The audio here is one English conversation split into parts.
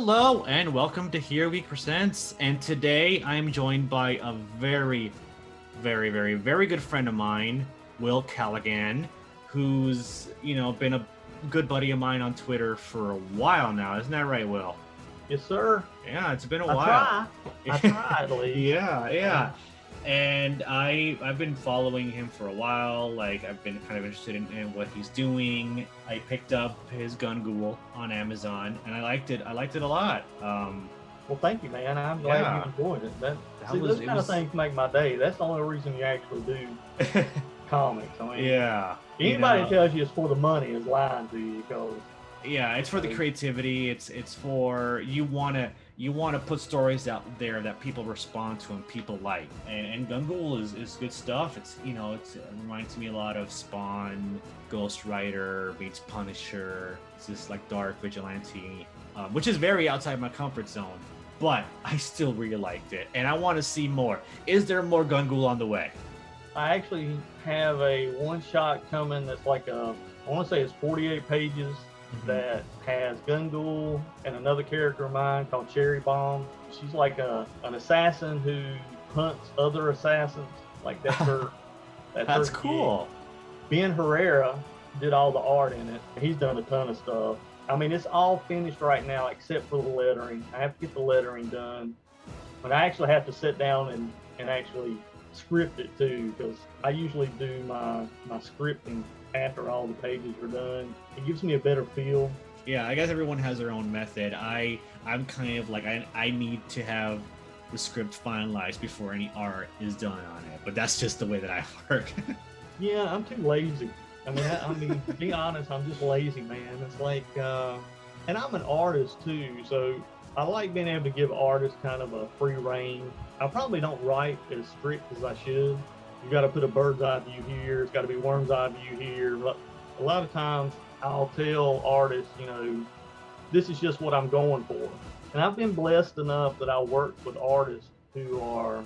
Hello and welcome to HEROGEEK Presents. And today I am joined by a very good friend of mine, Will Caligan, who's been a good buddy of mine on Twitter for a while now. Isn't that right, Will? Yes, sir. Yeah, it's been a I while. I try at least. Yeah. And I've been following him for a while. Like I've been kind of interested in what he's doing. I picked up his Gun Ghoul on Amazon, and I liked it. I liked it a lot. Well, thank you, man. I'm glad you enjoyed it. Those kind of things make my day. That's the only reason you actually do comics. I mean, yeah. Anybody that tells you it's for the money is lying to you, because it's for the creativity. It's for you wanna put stories out there that people respond to and people like. And Gun Ghoul is good stuff. It reminds me a lot of Spawn, Ghost Rider meets Punisher. It's this like dark vigilante, which is very outside my comfort zone. But I still really liked it, and I want to see more. Is there more Gun Ghoul on the way? I actually have a one-shot coming that's like I want to say it's 48 pages. That has Gun Ghoul and another character of mine called Cherry Bomb. She's like an assassin who hunts other assassins. Like that's her. That's her cool. Gig. Ben Herrera did all the art in it. He's done a ton of stuff. I mean, it's all finished right now except for the lettering. I have to get the lettering done, but I actually have to sit down and actually script it too, because I usually do my scripting after all the pages are done. It gives me a better feel. Yeah, I guess everyone has their own method. I'm kind of like I need to have the script finalized before any art is done on it. But that's just the way that I work. Yeah, I'm too lazy. I mean, to be honest, I'm just lazy, man. It's like, and I'm an artist too, so I like being able to give artists kind of a free rein. I probably don't write as strict as I should. You got to put a bird's eye view here. It's got to be worm's eye view here. But a lot of times I'll tell artists, this is just what I'm going for. And I've been blessed enough that I work with artists who are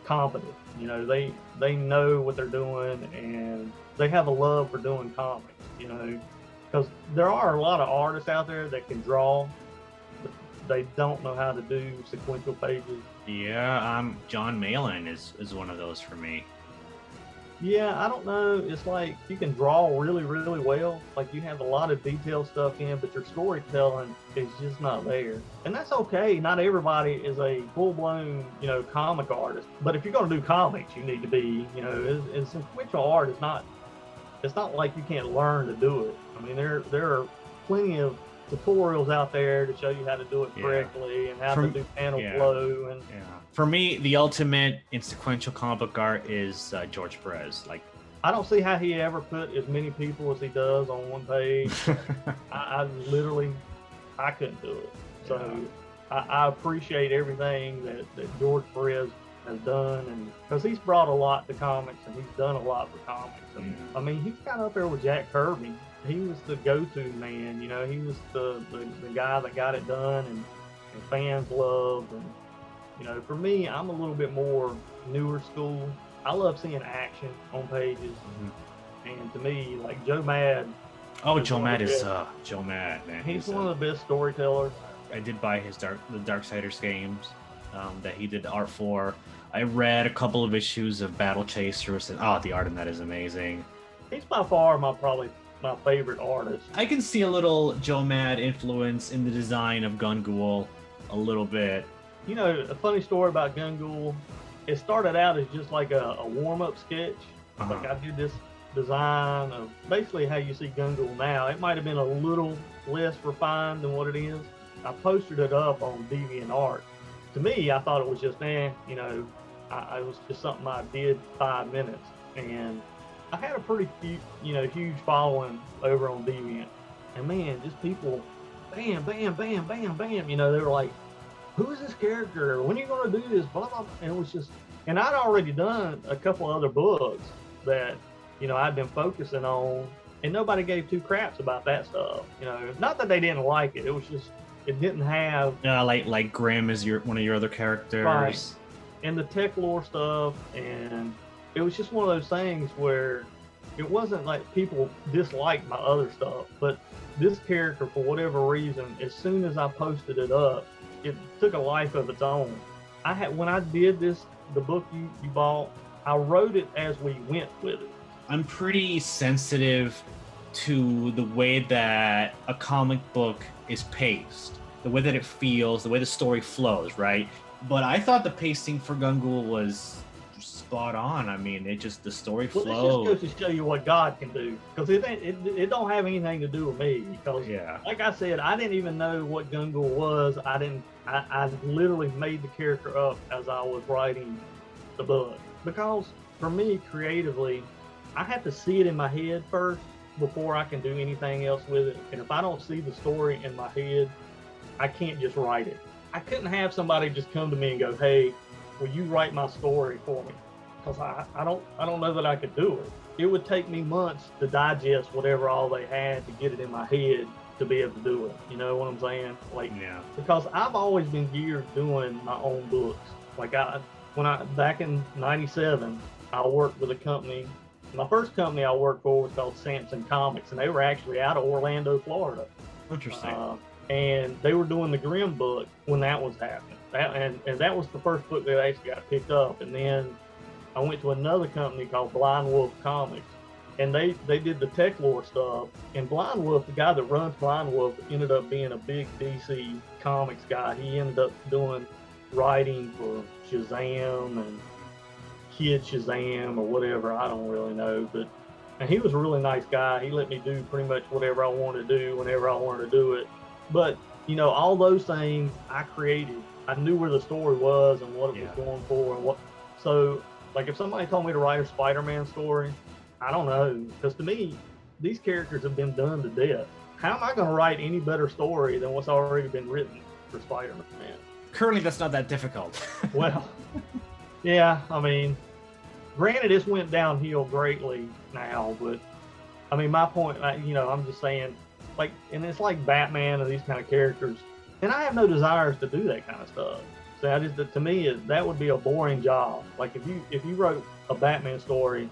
competent. They know what they're doing, and they have a love for doing comics, because there are a lot of artists out there that can draw, but they don't know how to do sequential pages. Yeah, John Malin is one of those for me. Yeah, I don't know. It's like you can draw really, really well. Like you have a lot of detailed stuff in, but your storytelling is just not there. And that's okay. Not everybody is a full-blown, comic artist. But if you're going to do comics, you need to be, and sequential art is not. It's not like you can't learn to do it. I mean, there are plenty of tutorials out there to show you how to do it correctly and how to do panel flow. And for me, the ultimate in sequential comic book art is George Perez. Like, I don't see how he ever put as many people as he does on one page. I couldn't do it. So I appreciate everything that George Perez has done, and because he's brought a lot to comics and he's done a lot for comics. And, I mean, he's kind of up there with Jack Kirby. He was the go-to man, he was the guy that got it done and fans loved. And, for me, I'm a little bit more newer school. I love seeing action on pages. And to me, like Joe Mad. Oh, Joe Mad is Joe Mad, man. He's one of the best storytellers. I did buy his the Darksiders games that he did the art for. I read a couple of issues of Battle Chasers, and the art in that is amazing. He's by far my favorite artist. I can see a little Joe Mad influence in the design of Gun Ghoul, a little bit. A funny story about Gun Ghoul, it started out as just like a warm-up sketch. Like I did this design of basically how you see Gun Ghoul now. It might have been a little less refined than what it is. I posted it up on DeviantArt. To me, I thought it was just, it was just something I did 5 minutes. And I had a pretty huge following over on Deviant. And man, just people, bam, bam, bam, bam, bam. They were like, who is this character? When are you going to do this? Blah, blah. And it was just, and I'd already done a couple other books that, I'd been focusing on, and nobody gave two craps about that stuff. Not that they didn't like it. It was just, it didn't have. Like Grimm is one of your other characters. Right. And the tech lore stuff, and it was just one of those things where it wasn't like people disliked my other stuff, but this character, for whatever reason, as soon as I posted it up, it took a life of its own. When I did this, the book you bought, I wrote it as we went with it. I'm pretty sensitive to the way that a comic book is paced, the way that it feels, the way the story flows, right? But I thought the pacing for Gungul was spot on. I mean, the story flowed. Well, this just goes to show you what God can do, because it don't have anything to do with me. Because, like I said, I didn't even know what Gungul was. I literally made the character up as I was writing the book. Because for me, creatively, I have to see it in my head first before I can do anything else with it. And if I don't see the story in my head, I can't just write it. I couldn't have somebody just come to me and go, "Hey, will you write my story for me?" Because I don't know that I could do it. It would take me months to digest whatever all they had to get it in my head to be able to do it. You know what I'm saying? Because I've always been geared doing my own books. Back in '97, I worked with a company. My first company I worked for was called Samson Comics, and they were actually out of Orlando, Florida. Interesting. And they were doing the Grimm book when that was happening. And that was the first book that actually got picked up. And then I went to another company called Blind Wolf Comics, and they did the tech lore stuff. And Blind Wolf, the guy that runs Blind Wolf, ended up being a big DC Comics guy. He ended up doing writing for Shazam and Kid Shazam or whatever, I don't really know, and he was a really nice guy. He let me do pretty much whatever I wanted to do whenever I wanted to do it. But all those things I created. I knew where the story was and what it was going for, and what. So, like, if somebody told me to write a Spider-Man story, I don't know, because to me, these characters have been done to death. How am I going to write any better story than what's already been written for Spider-Man? Currently, that's not that difficult. Well. Yeah, I mean, granted, it's went downhill greatly now, but I mean, my point, I'm just saying, and it's like Batman and these kind of characters, and I have no desires to do that kind of stuff. So to me, that would be a boring job. Like if you wrote a Batman story,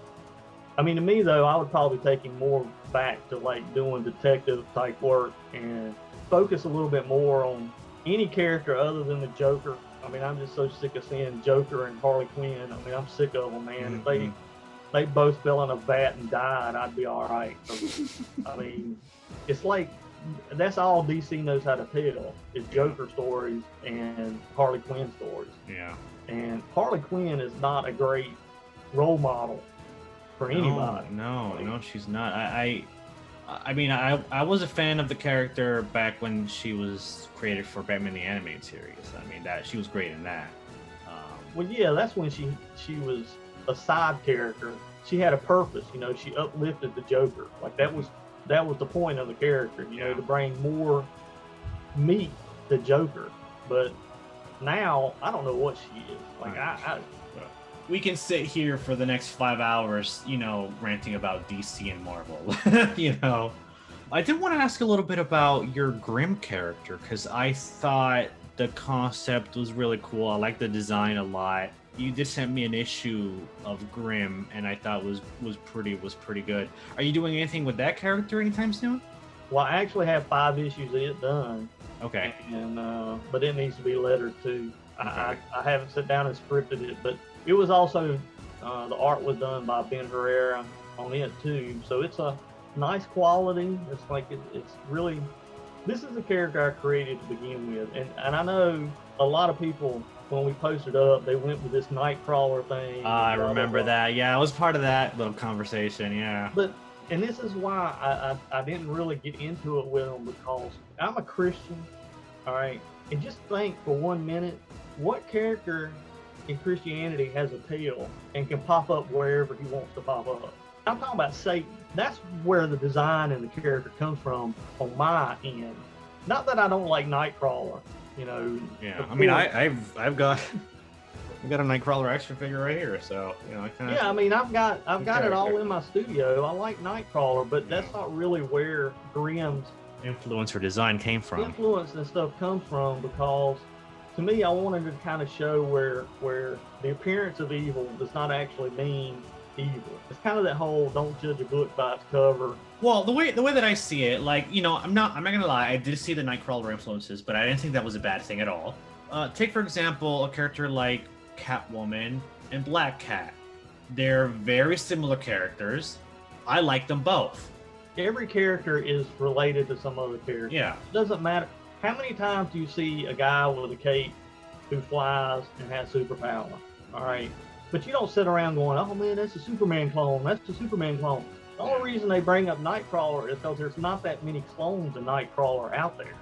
I mean, to me though, I would probably take him more back to like doing detective type work and focus a little bit more on any character other than the Joker. I mean, I'm just so sick of seeing Joker and Harley Quinn. I mean, I'm sick of them, man. Mm-hmm. If they both fell in a vat and died, I'd be all right. I mean, it's like that's all DC knows how to tell is Joker stories and Harley Quinn stories. Yeah. And Harley Quinn is not a great role model for anybody. No, she's not. I mean, I was a fan of the character back when she was created for Batman the Animated Series. I mean, that she was great in that. Well, yeah, that's when she was a side character. She had a purpose, she uplifted the Joker. Like that was the point of the character, to bring more meat to Joker. But now I don't know what she is. Like we can sit here for the next 5 hours, ranting about DC and Marvel. I did want to ask a little bit about your Grimm character, because I thought the concept was really cool. I like the design a lot. You did send me an issue of Grimm, and I thought was pretty good. Are you doing anything with that character anytime soon? Well, I actually have 5 issues of it done. Okay. And but it needs to be lettered too. Okay. I haven't sat down and scripted it, but it was also the art was done by Ben Herrera on it too. So it's a nice quality. It's like it's really. This is a character I created to begin with, and I know a lot of people when we posted up, they went with this Nightcrawler thing. I remember that. Yeah, I was part of that little conversation. Yeah. And this is why I didn't really get into it with them, because I'm a Christian, all right? And just think for 1 minute, what character in Christianity has a tail and can pop up wherever he wants to pop up? I'm talking about Satan. That's where the design and the character comes from on my end. Not that I don't like Nightcrawler, Yeah, I mean, I've got a Nightcrawler action figure right here, so I kind of. Yeah, I mean, I've got it all in my studio. I like Nightcrawler, but that's not really where Grimm's influence or design came from. Influence and stuff comes from, because to me, I wanted to kind of show where the appearance of evil does not actually mean evil. It's kind of that whole don't judge a book by its cover. Well, the way that I see it, like, I'm not gonna lie, I did see the Nightcrawler influences, but I didn't think that was a bad thing at all. Take for example a character like Catwoman and Black Cat. They're very similar characters. I like them both. Every character is related to some other character. Yeah. It doesn't matter. How many times do you see a guy with a cape who flies and has superpower? All right. But you don't sit around going, oh man, that's a Superman clone. That's a Superman clone. The only reason they bring up Nightcrawler is because there's not that many clones of Nightcrawler out there.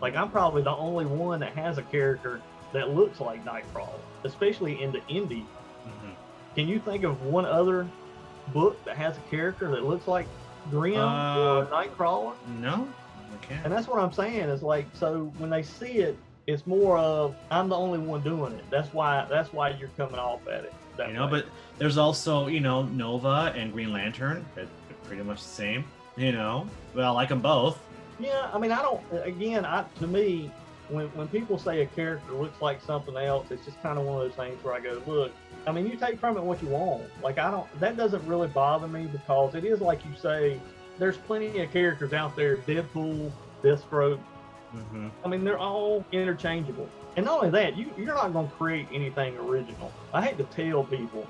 Like, I'm probably the only one that has a character that looks like Nightcrawler, especially in the indie. Can you think of one other book that has a character that looks like Grim or Nightcrawler? No, I can't. And that's what I'm saying. Is like, so when they see it, it's more of I'm the only one doing it. That's why you're coming off at it. But there's also Nova and Green Lantern. They're pretty much the same. But I like them both. Yeah, I mean, I don't. Again, to me, when people say a character looks like something else, it's just kind of one of those things where I go, look. I mean, you take from it what you want. Like, that doesn't really bother me because it is like you say, there's plenty of characters out there, Deadpool, Deathstroke. I mean, they're all interchangeable. And not only that, you're not going to create anything original. I hate to tell people,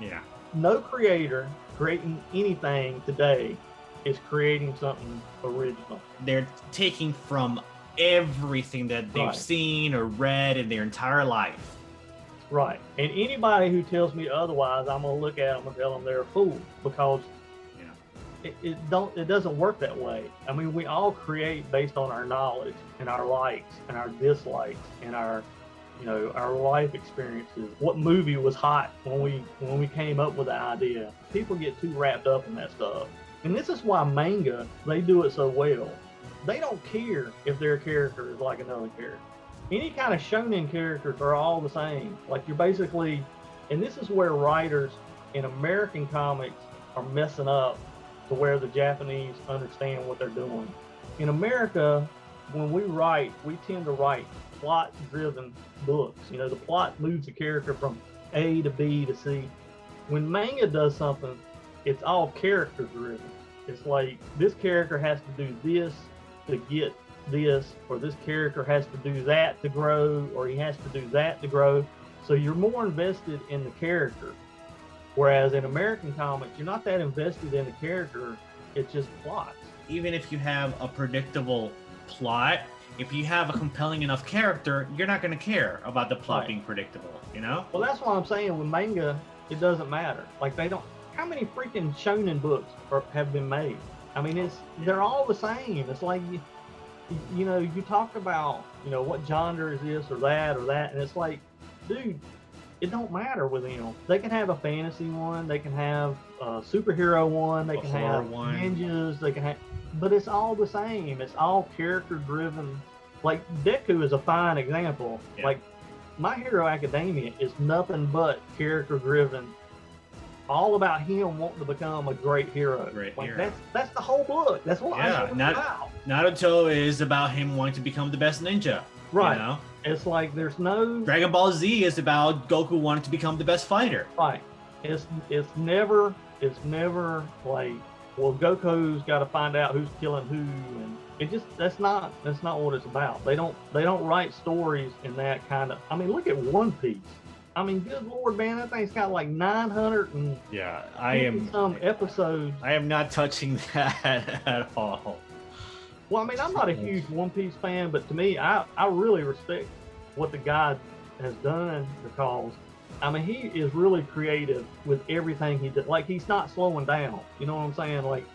no creator creating anything today is creating something original. They're taking from everything that they've seen or read in their entire life. Right. And anybody who tells me otherwise, I'm going to look at them and tell them they're a fool because it doesn't work that way. I mean, we all create based on our knowledge and our likes and our dislikes and our life experiences. What movie was hot when we came up with the idea? People get too wrapped up in that stuff. And this is why manga, they do it so well. They don't care if their character is like another character. Any kind of shonen characters are all the same. Like, you're basically, and this is where writers in American comics are messing up to where the Japanese understand what they're doing. In America, when we write, we tend to write plot-driven books. The plot moves the character from A to B to C. When manga does something, it's all character-driven. It's like, this character has to do this to get this, or this character has to do that to grow, or he has to do that to grow. So you're more invested in the character. Whereas in American comics, you're not that invested in the character, it's just plots. Even if you have a predictable plot, if you have a compelling enough character, you're not going to care about the plot being predictable, Well, that's what I'm saying. With manga, it doesn't matter. Like, they don't. How many freaking shonen books have been made? I mean, they're all the same. It's like, you talk about, what genre is this or that, and it's like, dude, it don't matter with them. They can have a fantasy one, they can have a superhero one, they can have ninjas, they can have, but it's all the same. It's all character driven. Like, Deku is a fine example. Like, My Hero Academia is nothing but character driven. All about him wanting to become a great hero. That's the whole book. That's what it's about. Naruto is about him wanting to become the best ninja. Right. It's like there's no. Dragon Ball Z is about Goku wanting to become the best fighter. Right. It's never like, well, Goku's got to find out who's killing who, and it just that's not what it's about. They don't write stories in that kind of. I mean, look at One Piece. I mean, good Lord, man, that thing's got like 900 and some episodes. I am not touching that at all. Well, I mean, I'm not a huge One Piece fan, but to me, I really respect what the guy has done because, I mean, he is really creative with everything he does. Like, he's not slowing down. You know what I'm saying? Like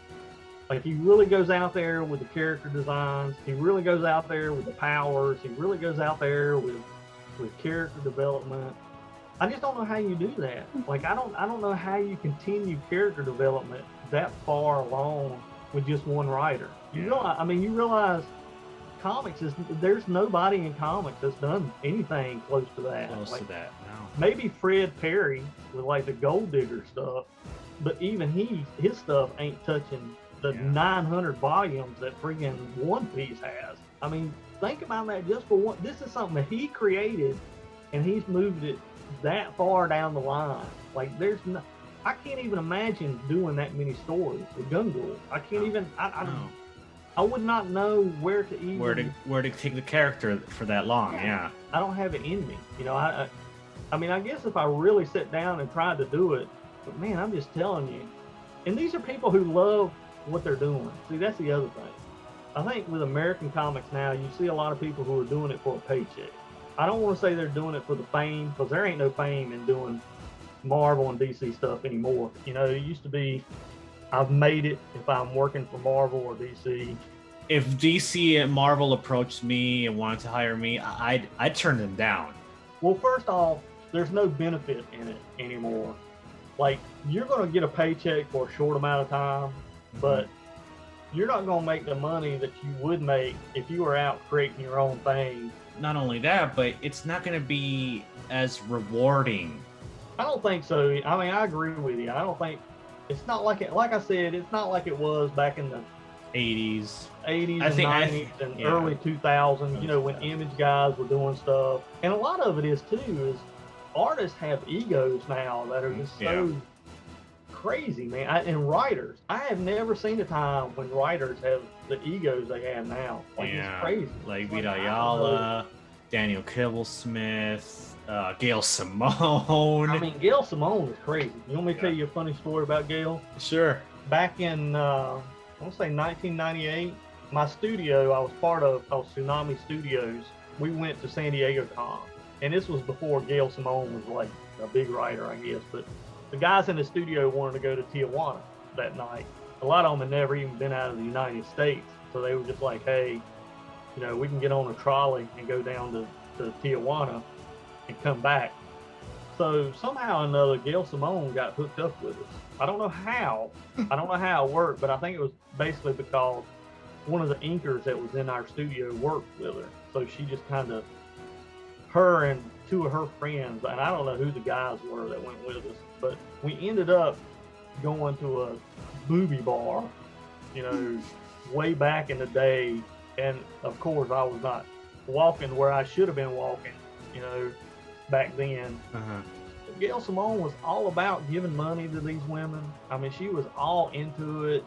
he really goes out there with the character designs. He really goes out there with the powers. He really goes out there with character development. I just don't know how you do that. Like, I don't know how you continue character development that far along with just one writer. You realize comics there's nobody in comics that's done anything close to that. No. Maybe Fred Perry with like the Gold Digger stuff, but even his stuff ain't touching the 900 volumes that friggin' One Piece has. I mean, think about that just for one. This is something that he created, and he's moved it that far down the line. Like, I can't even imagine doing that many stories with Gungal. I can't even. No. I would not know where to even Where to take the character for that long? Yeah. I don't have it in me. You know, I mean, I guess if I really sit down and tried to do it, but man, I'm just telling you. And these are people who love what they're doing. See, that's the other thing. I think with American comics now, you see a lot of people who are doing it for a paycheck. I don't want to say they're doing it for the fame, because there ain't no fame in doing Marvel and DC stuff anymore. You know, it used to be, I've made it if I'm working for Marvel or DC. If DC and Marvel approached me and wanted to hire me, I'd turn them down. Well, first off, there's no benefit in it anymore. Like, you're going to get a paycheck for a short amount of time, but you're not going to make the money that you would make if you were out creating your own thing. Not only that, but it's not going to be as rewarding. I don't think so. I mean, I agree with you. I don't think it's not like it. Like I said, it's not like it was back in the 80s and 90s and early 2000s. You know, when image guys were doing stuff, and a lot of it is too is artists have egos now that are just so crazy, man. And writers, I have never seen a time when writers have the egos they have now. Like, it's crazy. Like Vita Ayala, Daniel Kibblesmith, Gail Simone. I mean, Gail Simone is crazy. You want me to tell you a funny story about Gail? Sure. Back in, I want to say 1998, my studio, I was part of Tsunami Studios. We went to San Diego Con. And this was before Gail Simone was like a big writer, I guess. But the guys in the studio wanted to go to Tijuana that night. A lot of them had never even been out of the United States. So they were just like, hey, you know, we can get on a trolley and go down to Tijuana and come back. So somehow or another, Gail Simone got hooked up with us. I don't know how. I don't know how it worked, but I think it was basically because one of the inkers that was in our studio worked with her. So she just kind of, her and two of her friends, and I don't know who the guys were that went with us, but we ended up going to a booby bar, you know, way back in the day. And of course, I was not walking where I should have been walking, you know, back then. Gail Simone was all about giving money to these women. I mean, she was all into it,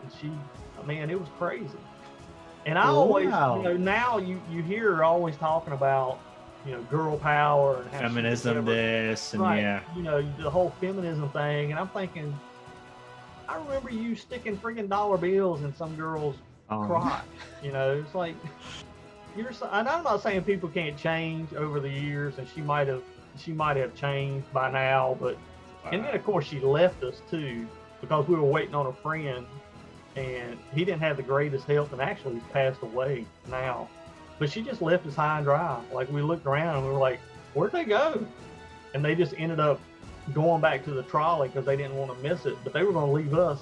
and it was crazy. And I always, you know, now you hear her always talking about, you know, girl power and feminism, this and you know, the whole feminism thing. And I'm thinking, I remember you sticking freaking dollar bills in some girl's crotch. You know, it's like, and I'm not saying people can't change over the years, and she might have changed by now, but and then of course she left us too, because we were waiting on a friend, and he didn't have the greatest health, and actually he's passed away now. But she just left us high and dry. Like, we looked around and we were like, where'd they go? And they just ended up going back to the trolley because they didn't want to miss it, but they were going to leave us.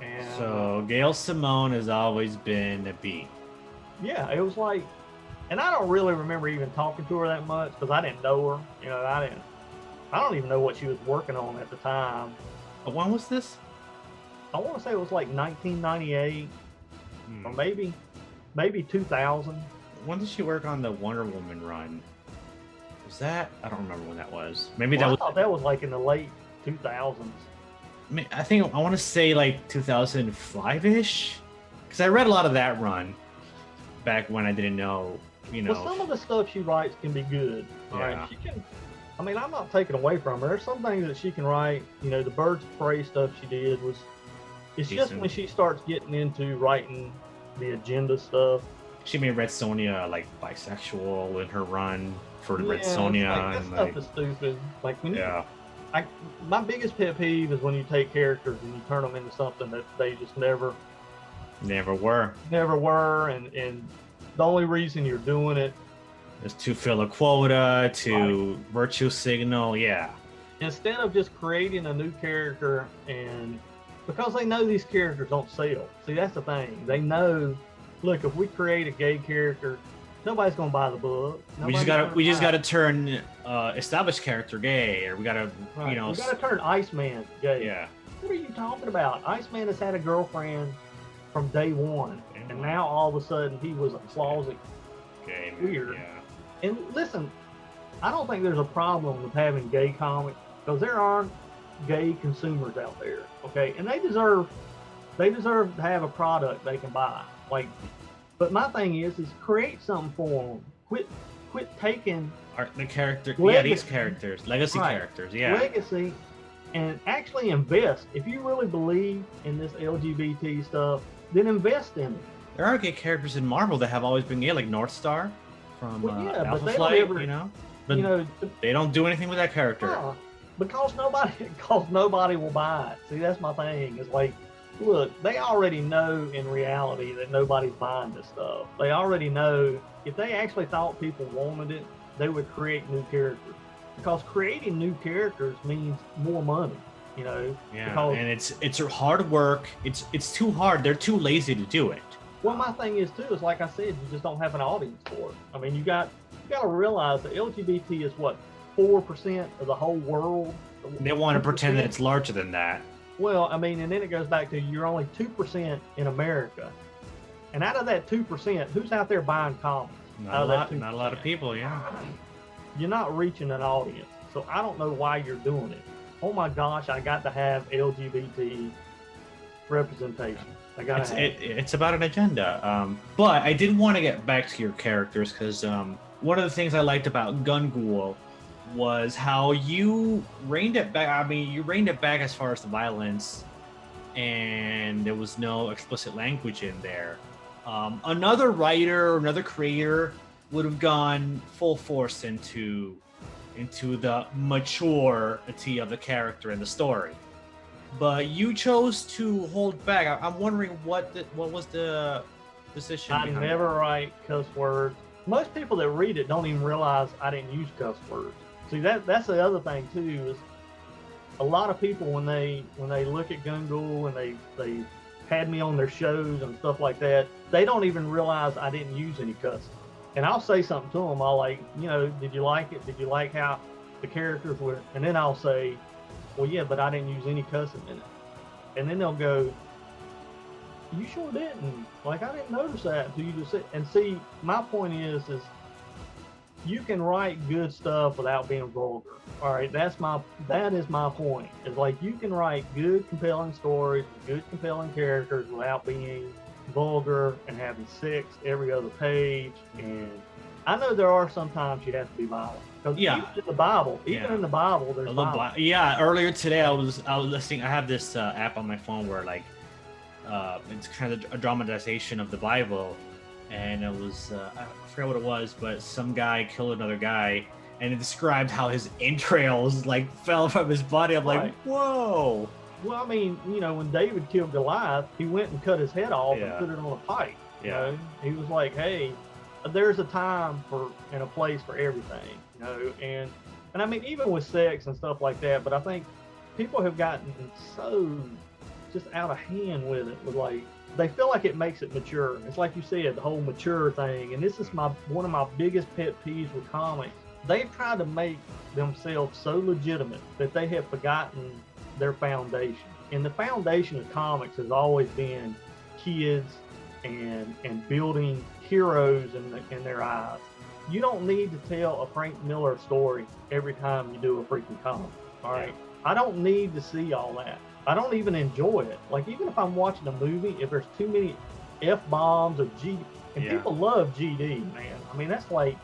And so Gail Simone has always been a B. Yeah, it was like, and I don't really remember even talking to her that much because I didn't know her. You know, I don't even know what she was working on at the time. When was this? I want to say it was like 1998 or maybe 2000. When did she work on the Wonder Woman run? Was that? I don't remember when that was. Maybe I thought that was like in the late 2000s. I want to say like 2005-ish, because I read a lot of that run back when I didn't know, you know. Well, some of the stuff she writes can be good. Right? She can. I mean, I'm not taking away from her. There's some things that she can write. You know, the Birds of Prey stuff she did was. It's decent. Just when she starts getting into writing the agenda stuff. She made Red Sonja like bisexual in her run for Red Sonja. Like, that stuff is stupid. Like, when my biggest pet peeve is when you take characters and you turn them into something that they just never were, and the only reason you're doing it is to fill a quota, to virtue signal. Instead of just creating a new character, and because they know these characters don't sell. See, that's the thing. They know, look, if we create a gay character, nobody's gonna buy the book. We just gotta turn established character gay, or we gotta we gotta turn Iceman gay. Yeah. What are you talking about? Iceman has had a girlfriend from day one, and now all of a sudden he was a closet gay. Weird. Yeah. And listen, I don't think there's a problem with having gay comics, because there are gay consumers out there, okay, and they deserve to have a product they can buy. Like, but my thing is create something for them. Quit taking The character, legacy, these characters, legacy right, characters, yeah. legacy, and actually invest. If you really believe in this LGBT stuff, then invest in it. There are gay characters in Marvel that have always been gay, like North Star from Well, yeah, but Alpha they don't Flight, ever, you know. But you know, they don't do anything with that character. because nobody will buy it. See, that's my thing. It's like, look, they already know in reality that nobody's buying this stuff. They already know if they actually thought people wanted it, they would create new characters. Because creating new characters means more money, you know. Yeah, because, and it's hard work. It's too hard. They're too lazy to do it. well, my thing is too is like I said, you just don't have an audience for it. I mean, you got to realize that LGBT is what 4% of the whole world. They want to 2%? pretend that it's larger than that. Well, I mean, and then it goes back to you're only 2% in America, and out of that 2%, who's out there buying comics? Not a lot of people. Yeah. You're not reaching an audience, so I don't know why you're doing it. Oh my gosh, I got to have LGBT representation. It's about an agenda. But I did want to get back to your characters because one of the things I liked about Gungul was how you reined it back. I mean, you reined it back as far as the violence, and there was no explicit language in there. Another writer, another creator would have gone full force into the maturity of the character and the story. But you chose to hold back. I'm wondering what was the decision I behind never that? write cuss words. Most people that read it don't even realize I didn't use cuss words. See, that's the other thing too, is a lot of people when they look at Gungul and they had me on their shows and stuff like that, they don't even realize I didn't use any cussing. And I'll say something to them. I'll like, you know, did you like it? Did you like how the characters were? And then I'll say, well, yeah, but I didn't use any cussing in it. And then they'll go, you sure didn't. Like, I didn't notice that until you just said. And see, my point is you can write good stuff without being vulgar. All right, that is my point. It's like you can write good, compelling stories, good, compelling characters without being vulgar and having sex every other page. And I know there are sometimes you have to be violent. Because even in the Bible, there's violence. Earlier today I was listening. I have this app on my phone where like it's kind of a dramatization of the Bible, and it was I forget what it was, but some guy killed another guy, and it described how his entrails like fell from his body. I'm like, whoa. Well, I mean, you know, when David killed Goliath, he went and cut his head off and put it on a pike. You know, he was like, hey, there's a time and a place for everything. You know, and I mean, even with sex and stuff like that. But I think people have gotten so just out of hand with it. With like, they feel like it makes it mature. It's like you said, the whole mature thing. And this is one of my biggest pet peeves with comics. They've tried to make themselves so legitimate that they have forgotten their foundation. And the foundation of comics has always been kids and building heroes in their eyes. You don't need to tell a Frank Miller story every time you do a freaking comic. All right. I don't need to see all that. I don't even enjoy it. Like, even if I'm watching a movie, if there's too many F-bombs or and people love GD, man. I mean, that's like,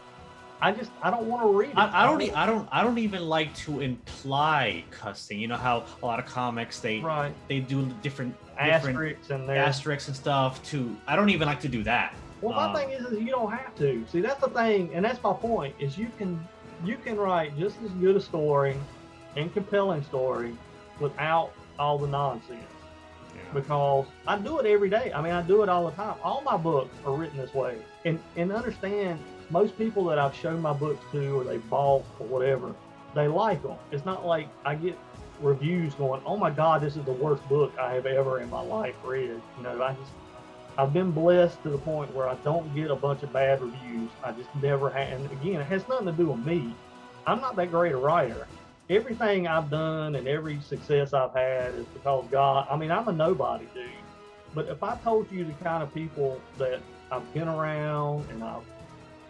I don't want to read it. I don't even like to imply cussing. You know how a lot of comics they do different asterisks and stuff too. I don't even like to do that. Well, my thing is you don't have to. See, that's the thing, and that's my point. Is you can write just as good a story and compelling story without all the nonsense. Because I do it every day. I mean, I do it all the time. All my books are written this way, and understand. Most people that I've shown my books to or they bought or whatever, they like them. It's not like I get reviews going, oh my God, this is the worst book I have ever in my life read. You know, I've been blessed to the point where I don't get a bunch of bad reviews. I just never have. And again, it has nothing to do with me. I'm not that great a writer. Everything I've done and every success I've had is because God, I mean, I'm a nobody dude. But if I told you the kind of people that I've been around and I've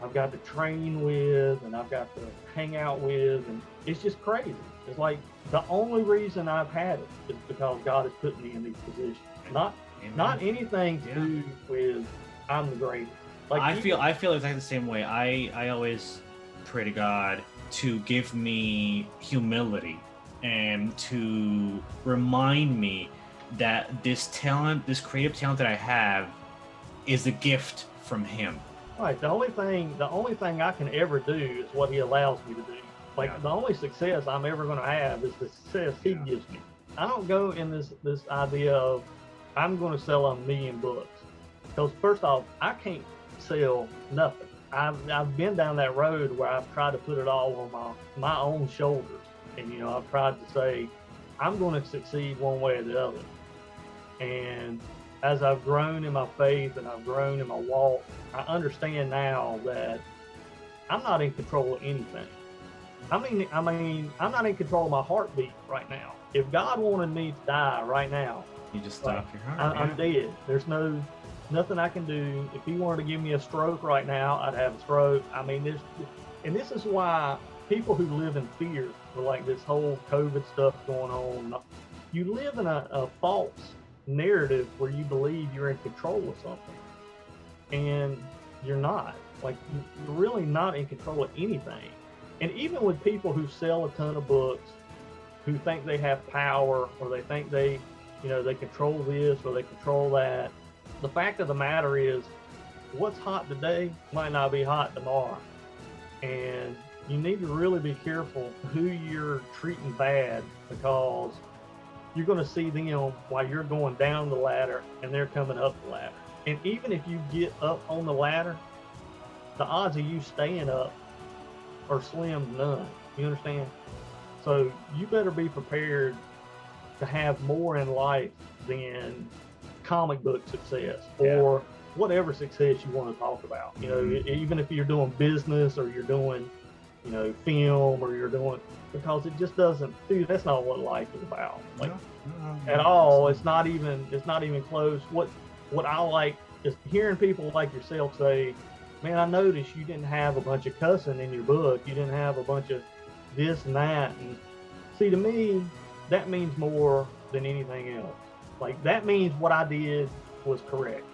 I've got to train with, and I've got to hang out with, and it's just crazy. It's like the only reason I've had it is because God has put me in these positions. Not anything to do with I'm the greatest. Like I feel exactly the same way. I always pray to God to give me humility and to remind me that this talent, this creative talent that I have, is a gift from Him. Right. The only thing I can ever do is what He allows me to do. Like the only success I'm ever going to have is the success He gives me. I don't go in this idea of I'm going to sell 1,000,000 books, because first off, I can't sell nothing. I've been down that road where I've tried to put it all on my own shoulders, and I've tried to say I'm going to succeed one way or the other. And as I've grown in my faith and I've grown in my walk, I understand now that I'm not in control of anything. I mean, I'm not in control of my heartbeat right now. If God wanted me to die right now, you just stop your heart. I'm dead. There's nothing I can do. If He wanted to give me a stroke right now, I'd have a stroke. I mean, this is why people who live in fear, for like this whole COVID stuff going on, you live in a false narrative where you believe you're in control of something, and you're not. Like, you're really not in control of anything. And even with people who sell a ton of books, who think they have power, or they think they control this or they control that, the fact of the matter is, what's hot today might not be hot tomorrow. And you need to really be careful who you're treating bad, because you're going to see them while you're going down the ladder and they're coming up the ladder. And even if you get up on the ladder, the odds of you staying up are slim to none. You understand? So you better be prepared to have more in life than comic book success or whatever success you want to talk about. Even if you're doing business or you're doing, film, or you're doing, because it just doesn't, dude, that's not what life is about. Like, at all. It's not even close. What I like is hearing people like yourself say, man, I noticed you didn't have a bunch of cussing in your book. You didn't have a bunch of this and that. And see, to me, that means more than anything else. Like, that means what I did was correct.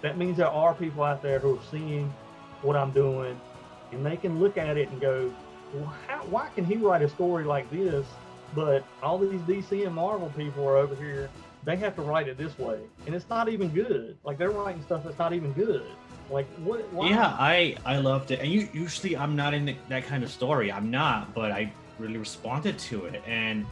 That means there are people out there who are seeing what I'm doing, and they can look at it and go, well, why can he write a story like this, but all these DC and Marvel people are over here, they have to write it this way, and it's not even good. Like, they're writing stuff that's not even good. Like, what? Why? Yeah, I loved it. And usually I'm not in that kind of story. I'm not, but I really responded to it. And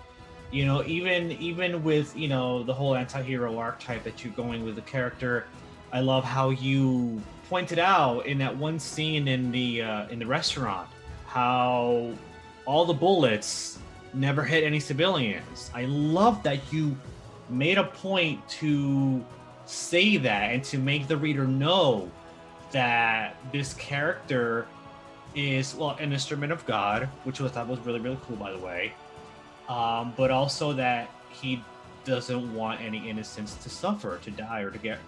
even with the whole anti-hero archetype that you're going with the character, I love how you pointed out in that one scene in the restaurant how all the bullets never hit any civilians. I love that you made a point to say that and to make the reader know that this character is, well, an instrument of God, which I thought was really, really cool, by the way. But also that he doesn't want any innocents to suffer, to die, or to get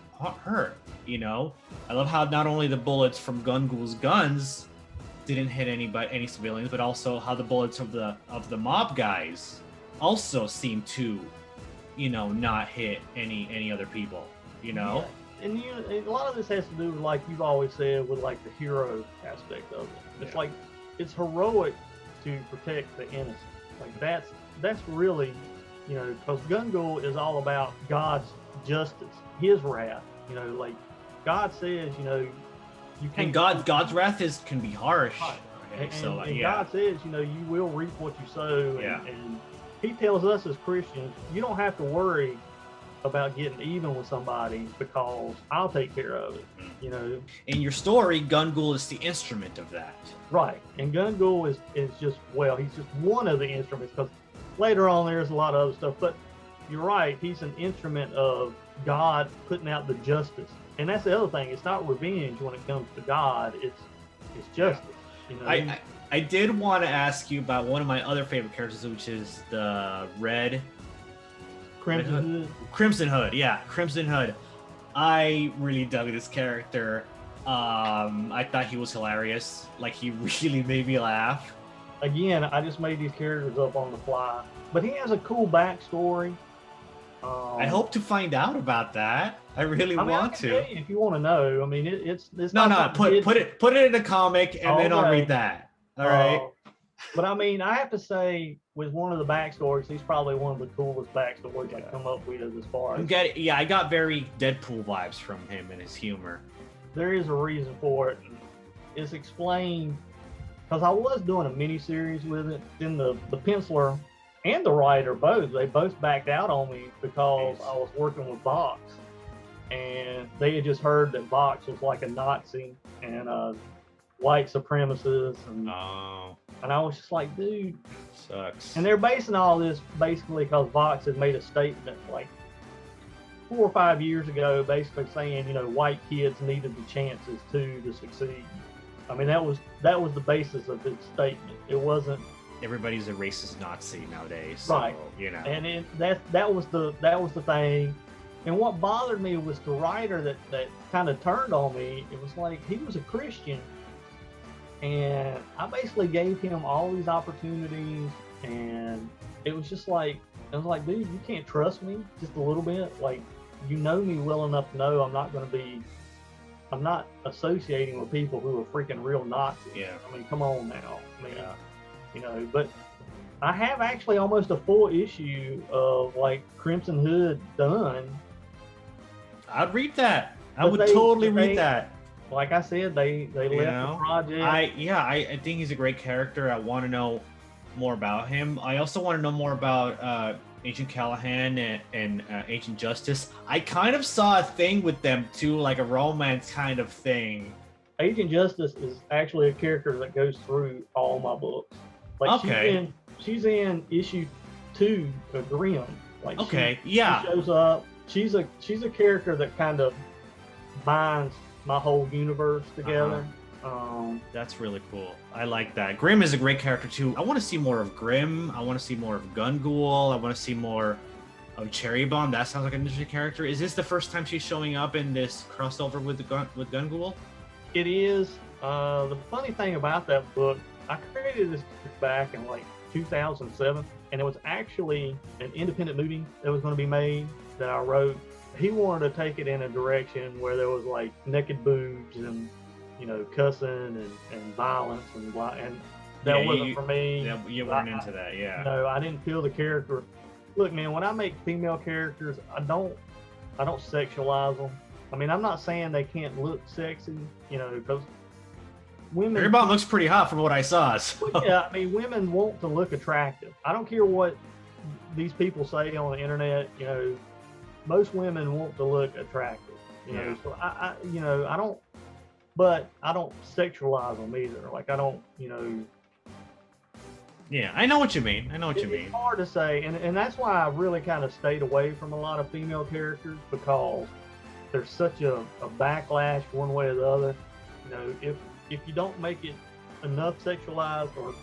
hurt. I love how not only the bullets from Gungul's guns didn't hit any civilians, but also how the bullets of the mob guys also seem to, not hit any other people. Yeah. And a lot of this has to do with, like you've always said, with like the hero aspect of it. It's like, it's heroic to protect the innocent. Like, that's really, because Gungul is all about God's justice, His wrath. Like, God says, you can't. And God's wrath can be harsh. Right. Okay, and God says, you will reap what you sow. And He tells us as Christians, you don't have to worry about getting even with somebody, because I'll take care of it. In your story, Gungul is the instrument of that. Right. And Gungul is just, he's just one of the instruments, because later on there's a lot of other stuff. But you're right, he's an instrument of God putting out the justice. And that's the other thing. It's not revenge when it comes to God. It's justice. I did want to ask you about one of my other favorite characters, which is the Crimson Hood. Yeah, Crimson Hood. I really dug this character. I thought he was hilarious. Like, he really made me laugh. Again, I just made these characters up on the fly, but he has a cool backstory. I hope to find out about that. I really want to. Tell you if you want to know. I mean, it's no, not put it in a comic, and then I'll read that. All right. But I mean, I have to say, with one of the backstories, he's probably one of the coolest backstories I come up with as far as. I got very Deadpool vibes from him and his humor. There is a reason for it. It's explained because I was doing a mini series with it. Then the penciler and the writer they both backed out on me because I was working with Vox, and they had just heard that Vox was like a Nazi and a white supremacist, and I was just like, dude, sucks. And they're basing all this basically because Vox had made a statement like 4 or 5 years ago, basically saying, you know, white kids needed the chances to succeed. I mean, that was the basis of his statement. It wasn't. Everybody's a racist Nazi nowadays, so, right? You know, and that was the thing. And what bothered me was the writer that kind of turned on me. It was like he was a Christian, and I basically gave him all these opportunities, and it was just like, I was like, dude, you can't trust me just a little bit. Like, you know me well enough to know I'm not associating with people who are freaking real Nazis. Yeah. I mean, come on now. I mean, you know, but I have actually almost a full issue of like Crimson Hood done. I'd read that. I would totally read that. Like I said, they left the project. I think he's a great character. I want to know more about him. I also want to know more about Agent Caligan and Agent Justice. I kind of saw a thing with them too, like a romance kind of thing. Agent Justice is actually a character that goes through all my books. Like, she's in issue 2 of Grimm. Like, she shows up. She's a character that kind of binds my whole universe together. That's really cool. I like that. Grimm is a great character too. I want to see more of Grimm. I want to see more of Gungul. I want to see more of Cherry Bomb. That sounds like an interesting character. Is this the first time she's showing up in this crossover with Gungul? It is. The funny thing about that book, I created this back in like 2007, and it was actually an independent movie that was going to be made that I wrote. He wanted to take it in a direction where there was like naked boobs and, you know, cussing and violence and that wasn't for me. Yeah, you weren't into that, yeah. No, I didn't feel the character. Look, man, when I make female characters, I don't sexualize them. I mean, I'm not saying they can't look sexy, you know, because women. Cherry Bomb looks pretty hot from what I saw. So. Yeah, I mean, women want to look attractive. I don't care what these people say on the internet. You know, most women want to look attractive. You know, so I don't, but I don't sexualize them either. Like, I don't, you know. Yeah, I know what you mean. It's hard to say, and that's why I really kind of stayed away from a lot of female characters, because there's such a backlash one way or the other. You know, if you don't make it enough sexualized, or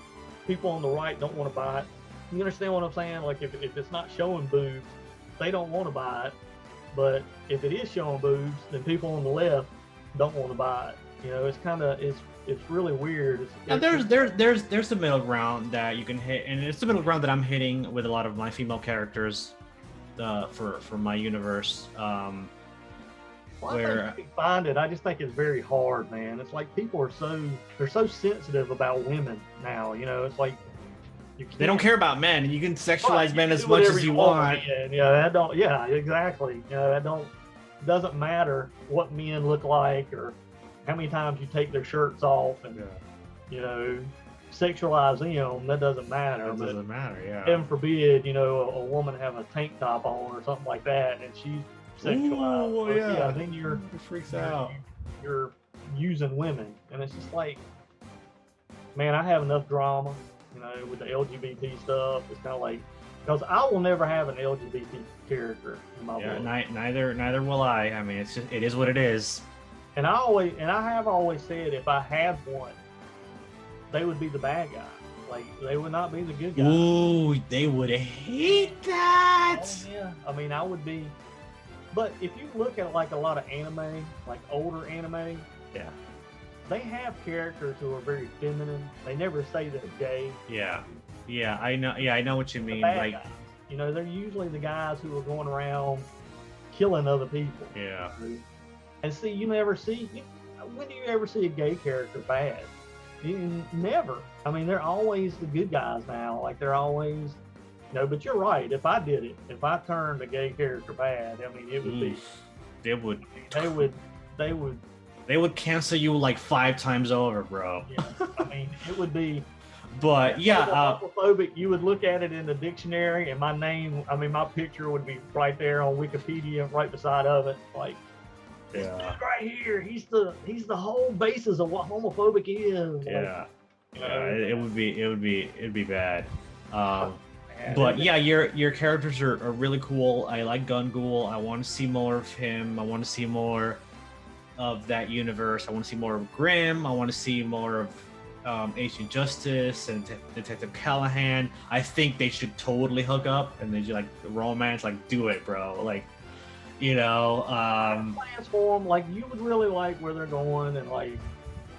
people on the right don't want to buy it, you understand what I'm saying? Like, if it's not showing boobs, they don't want to buy it. But if it is showing boobs, then people on the left don't want to buy it. You know, it's kind of it's really weird. There's a middle ground that you can hit, and it's the middle ground that I'm hitting with a lot of my female characters for my universe. Well, I think you can find it. I just think it's very hard, man. It's like people are so sensitive about women now. You know, it's like they don't care about men, and you can sexualize men as much as you want. Yeah, exactly. You know, doesn't matter what men look like or how many times you take their shirts off and you know, sexualize them. That doesn't matter. It doesn't matter. Yeah. Heaven forbid, you know, a woman have a tank top on or something like that, and she's sexualized. Ooh, yeah. Then it freaks out. You're using women, and it's just like, man, I have enough drama, you know, with the LGBT stuff. It's kind of like, because I will never have an LGBT character in my book. Neither will I. I mean, it is what it is. And I have always said, if I had one, they would be the bad guy. Like, they would not be the good guy. Ooh, they would hate that. Oh, yeah. I mean, I would be. But if you look at like a lot of anime, like older anime, Yeah. They have characters who are very feminine. They never say they're gay. Yeah. Yeah, I know. Yeah, I know what you The mean. bad Like, guys. You know, they're usually the guys who are going around killing other people. yeah. And see, you never see. When do you ever see a gay character bad? You never. I mean, they're always the good guys now. Like they're always, but you're right. If I did it, if I turned a gay character bad, I mean, it would be. They would. They would. They would cancel you like 5 times over, bro. Yeah, I mean, it would be. But yeah, homophobic. You would look at it in the dictionary, and my name. I mean, my picture would be right there on Wikipedia, right beside of it. Like, this dude right here. He's the whole basis of what homophobic is. Yeah. Like, It'd be bad. But yeah, your characters are really cool. I like Gungul. I want to see more of him. I want to see more of that universe. I want to see more of Grimm. I want to see more of Agent Justice and Detective Callahan. I think they should totally hook up and they should like romance. Like, do it, bro. Like, plans for them. Like, you would really like where they're going, and like,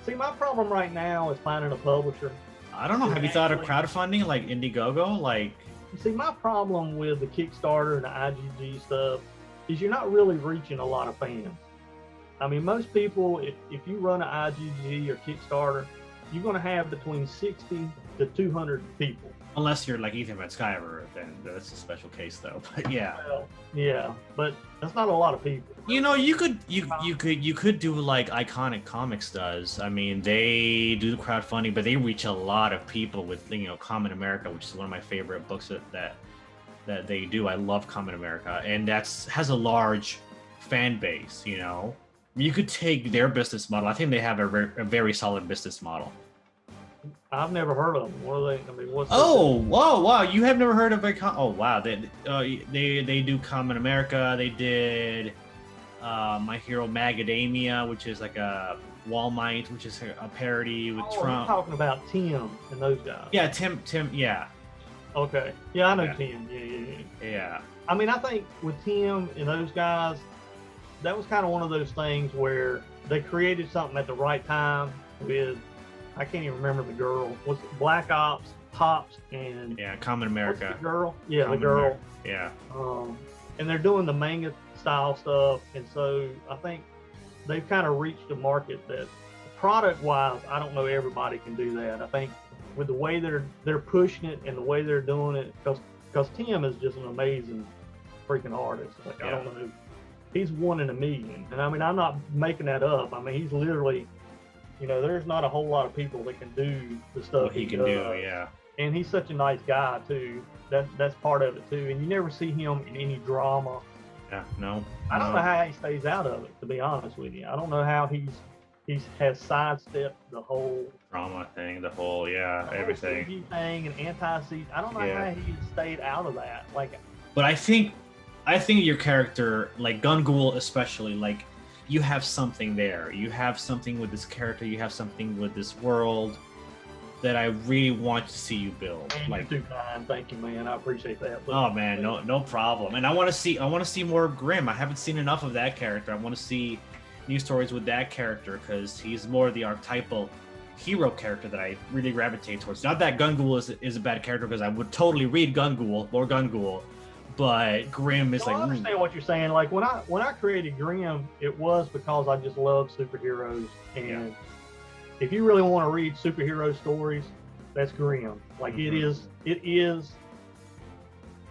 see, my problem right now is finding a publisher. I don't know. Have you thought of crowdfunding like Indiegogo? Like, see, my problem with the Kickstarter and the IGG stuff is you're not really reaching a lot of fans. I mean, most people, if you run an IGG or Kickstarter, you're going to have between 60 to 200 people. Unless you're like Ethan Van Sciver, then that's a special case, though. But yeah, well, yeah, but that's not a lot of people. You could do like Iconic Comics does. I mean, they do crowdfunding, but they reach a lot of people with Common America, which is one of my favorite books that they do. I love Common America, and has a large fan base. You could take their business model. I think they have a very solid business model. I've never heard of them. What are they? I mean, what's? Oh, wow! You have never heard of a? Oh, wow! They do Common America. They did My Hero Macadamia, which is like a Walmart, which is a parody with Trump. You're talking about Tim and those guys. Yeah, Tim. Yeah. Okay. Yeah, I know Yeah. Tim. Yeah. I mean, I think with Tim and those guys, that was kind of one of those things where they created something at the right time with. I can't even remember the girl. What's it? Black Ops, Pops, and Common America. What's the girl? Yeah, Common the girl. America. Yeah. And they're doing the manga style stuff, and so I think they've kind of reached a market that, product-wise, I don't know everybody can do that. I think with the way they're pushing it and the way they're doing it, because Tim is just an amazing freaking artist. Like, I don't know, he's one in a million, and I mean, I'm not making that up. I mean, he's literally. There's not a whole lot of people that can do the stuff he can does. do, yeah. And he's such a nice guy too. That's part of it too. And you never see him in any drama. Yeah, no. I don't know how he stays out of it, to be honest with you. I don't know how he has sidestepped the whole drama thing, the whole everything. CG thing and anti-CG. I don't know how he stayed out of that. Like, but I think your character, like Gungul especially, like. You have something there. You have something with this character. You have something with this world that I really want to see you build. Man, like, you're too kind. Thank you, man. I appreciate that. Oh man, no problem. And I want to see more of Grimm. I haven't seen enough of that character. I want to see new stories with that character because he's more the archetypal hero character that I really gravitate towards. Not that Gungul is a bad character because I would totally read Gungul. But Grimm is I understand what you're saying. Like when I created Grimm, it was because I just love superheroes, and if you really want to read superhero stories, that's Grimm. Like it is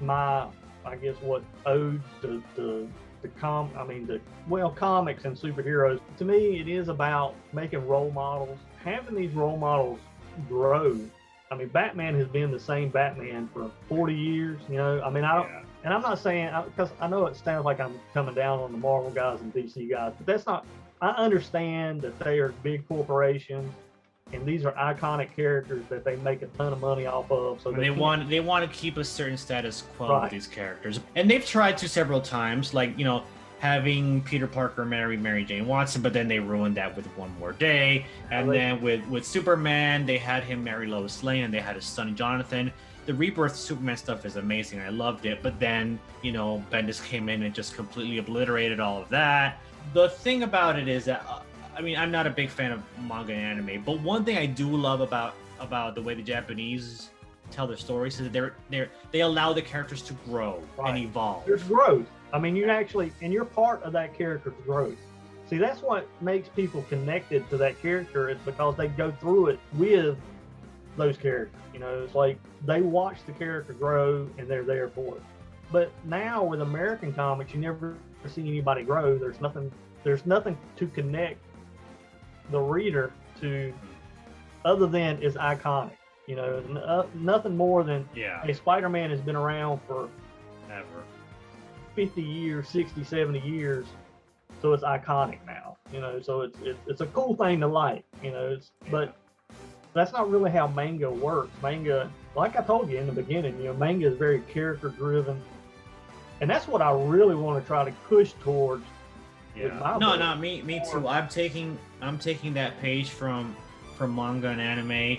my, I guess, what ode to comics and superheroes. To me, it is about making role models, having these role models grow. I mean, Batman has been the same Batman for 40 years. I mean, I don't. And I'm not saying, because I know it sounds like I'm coming down on the Marvel guys and DC guys, but that's not. I understand that they are big corporations, and these are iconic characters that they make a ton of money off of. So they want to keep a certain status quo with these characters, and they've tried to several times, like having Peter Parker marry Mary Jane Watson, but then they ruined that with One More Day, and then with Superman, they had him marry Lois Lane, and they had his son Jonathan. The Rebirth Superman stuff is amazing. I loved it. But then, Bendis came in and just completely obliterated all of that. The thing about it is that I mean, I'm not a big fan of manga and anime, but one thing I do love about the way the Japanese tell their stories is that they allow the characters to grow and evolve. There's growth. I mean, and you're part of that character's growth. See, that's what makes people connected to that character, is because they go through it with those characters. You know, it's like they watch the character grow and they're there for it. But now with American comics, you never see anybody grow. There's nothing to connect the reader to, other than it's iconic. You know, nothing more than a Spider-Man has been around for ever 50 years, 60, 70 years, so it's iconic now. You know, so it's a cool thing to like. You know, but that's not really how manga works. Manga, like I told you in the beginning, you know, manga is very character driven, and that's what I really want to try to push towards. Yeah. No, me too. I'm taking that page from manga and anime.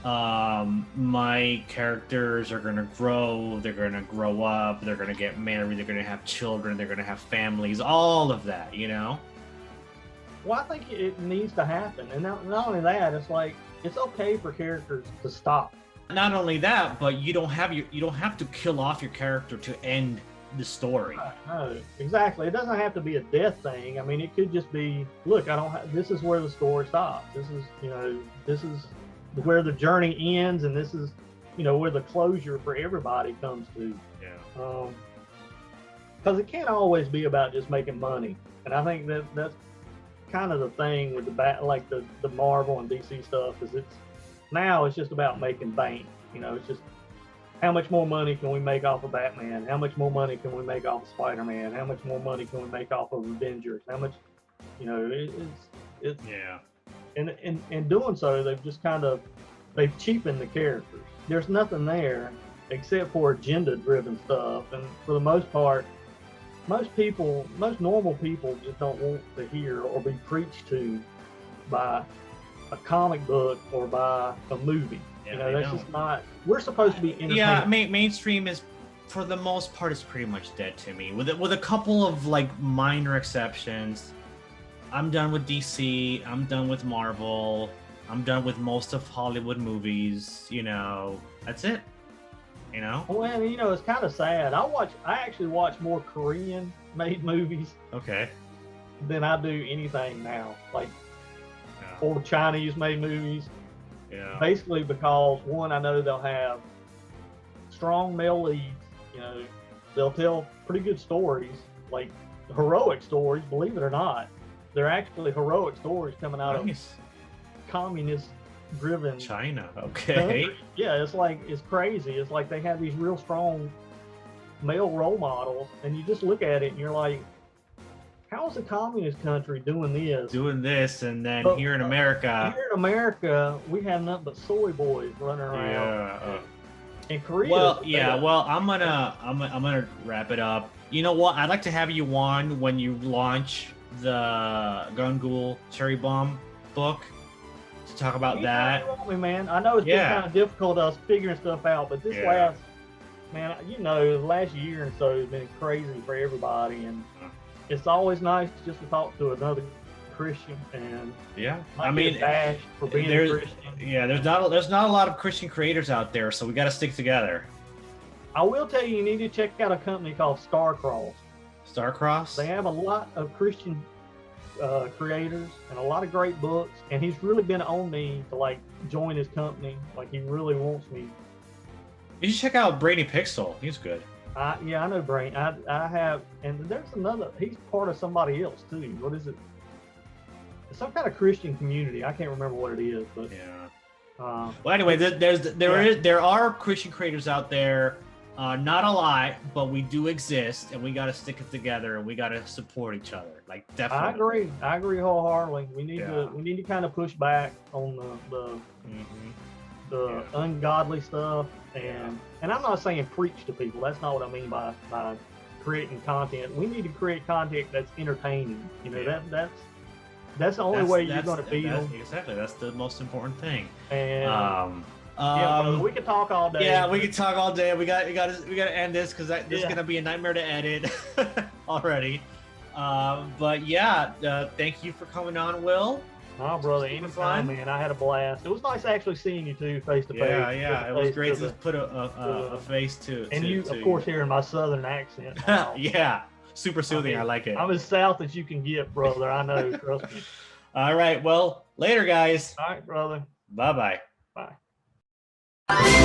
My characters are gonna grow. They're gonna grow up. They're gonna get married. They're gonna have children. They're gonna have families. All of that, you know. Well, I think it needs to happen, and not only that, it's like it's okay for characters to stop. Not only that, but you don't have to kill off your character to end the story. No, exactly. It doesn't have to be a death thing. I mean, it could just be, look, this is where the story stops. This is where the journey ends, and this is, you know, where the closure for everybody comes to. Yeah. Because it can't always be about just making money, and I think that's kind of the thing with the Marvel and DC stuff, is it's just about making bank. You know, it's just how much more money can we make off of Batman? How much more money can we make off of Spider-Man? How much more money can we make off of Avengers? How much, you know, it's yeah. And doing so, they've cheapened the characters. There's nothing there except for agenda-driven stuff, and for the most part, most normal people just don't want to hear or be preached to by a comic book or by a movie. Yeah, you know, that's just not. We're supposed to be entertained. Yeah, mainstream is, for the most part, is pretty much dead to me. With a couple of like minor exceptions. I'm done with DC. I'm done with Marvel. I'm done with most of Hollywood movies. You know, that's it. You know. Well, you know, it's kind of sad. I actually watch more Korean-made movies. Okay. Than I do anything now, like old Chinese-made movies. Yeah. Basically, because one, I know they'll have strong male leads. You know, they'll tell pretty good stories, like heroic stories. Believe it or not, they're actually heroic stories coming out of communist-driven China. Okay. country. Yeah, it's crazy. It's like they have these real strong male role models, and you just look at it and you're like, how is a communist country doing this? And then here in America, we have nothing but soy boys running around. Yeah. In Korea. Well, yeah. Well, I'm gonna wrap it up. You know what? I'd like to have you on when you launch the Gungul Cherry Bomb book to talk about that. Me, man. I know it's been kind of difficult us figuring stuff out, but this last year or so has been crazy for everybody, and it's always nice just to talk to another Christian, and I mean, for being a Christian. Yeah, there's not a lot of Christian creators out there, so we got to stick together. I will tell you need to check out a company called Starcross. Starcross? They have a lot of Christian creators and a lot of great books, and he's really been on me to like join his company. Like, he really wants me. You should check out Brady Pixel. He's good. I know Brain. I have, and there's another. He's part of somebody else too. What is it? It's some kind of Christian community. I can't remember what it is, but well, anyway, there are Christian creators out there. Not a lot, but we do exist, and we got to stick it together, and we got to support each other. Like, definitely. I agree wholeheartedly. We need to kind of push back on the ungodly stuff, and I'm not saying preach to people. That's not what I mean by creating content. We need to create content that's entertaining. You know, that's the only way you're going to beat them. Exactly. That's the most important thing. And we can talk all day. Yeah, we can talk all day. We got to end this because this is gonna be a nightmare to edit already. But yeah, thank you for coming on, Will. Oh, brother, Super anytime, fun. man. I had a blast. It was nice actually seeing you two face to face. Yeah, it was great to the- put a face to And you, of to course, hearing my southern accent now. yeah, super soothing. I like it. I'm as south as you can get, brother. I know. Trust me. All right, well, later, guys. All right, brother. Bye-bye. Bye.